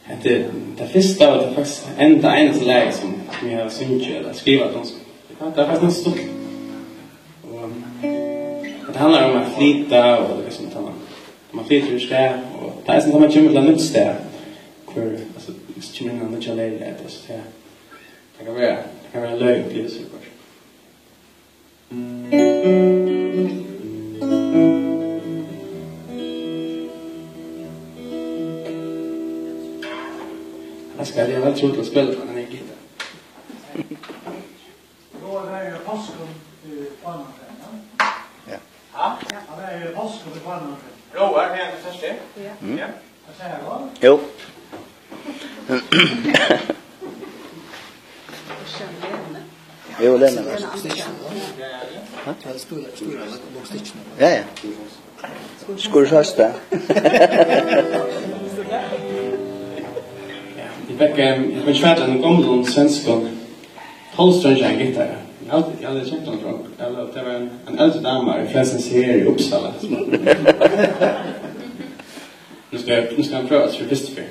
At det første var det faktisk enda eneste læge som jeg har synget eller skrivet om. Det er faktisk noget stort. Og det handler om at flytte og liksom man flytter ur sted og det er som man kommer til et nytt sted hvor altså hvis kommer inn en nytt leilighet og så det kan være løy opplevelse kanskje. Jeg skal jeg vel tro til å spille på den gitar. Då är det påsken till barnafällan. Ja. Ja, det är påsken till barnafällan. Roar, är det första? Ja. Vad säger du? Jo. Jo, den är Ja, stora bokstickna. Ja, ja. Skulle hösta. Jag fick svärt en gammal svensk Holström gitarr. Jag hade känt honom från. Det var en äldre dam i flesta serier i Uppsala. Nu ska han pröva för första för.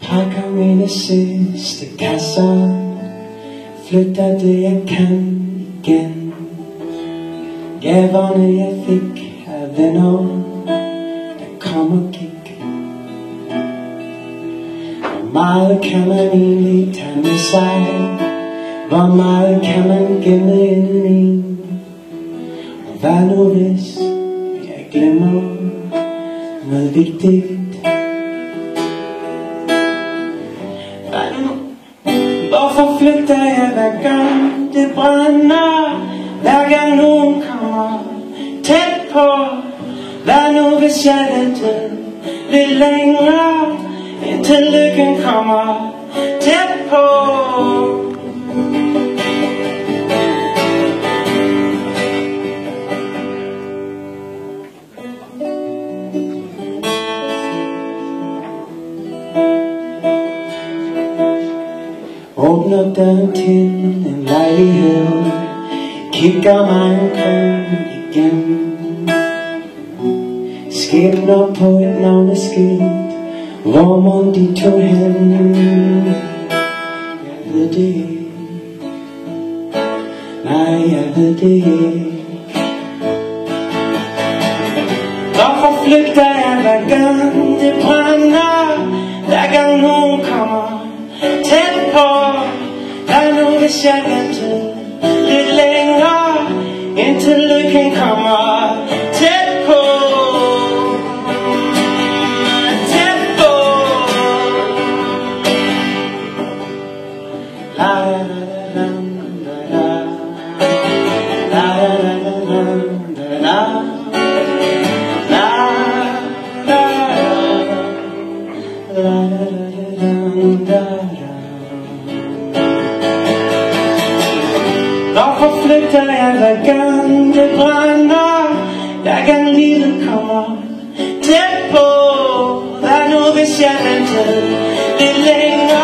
Packar mina sista kassar, flyttade jag kan igen. Gavarna jag fick av vänner, det kom och gick. Hvor meget kan man egentlig tage med sig? Hvor meget kan man gemme indeni? Og hvad nu hvis jeg glemmer noget vigtigt? Hvorfor flytter jeg hver gang det brænder? Hver gang nogen kommer tæt på? Hvad nu hvis jeg venter lidt længere, indtil lykken kommer tæt på? Åbner døren til en lejlighed, kigger mig omkring igen. Skæbner på et navneskilt, hvor må de tog hen? Jeg ved det ikke. Nej, jeg ved det ikke. Hvorfor flygter jeg hver gang det brænder? Hver gang nogen kommer tæt på? Hvad nu hvis jeg venter lidt længere, indtil lykken kommer tæt på? Tæt på. La la la la la la la la la Hvorfor flygter jeg hver gang det brænder? Hver gang livet kommer tæt på? Hvad nu hvis jeg venter lidt længere?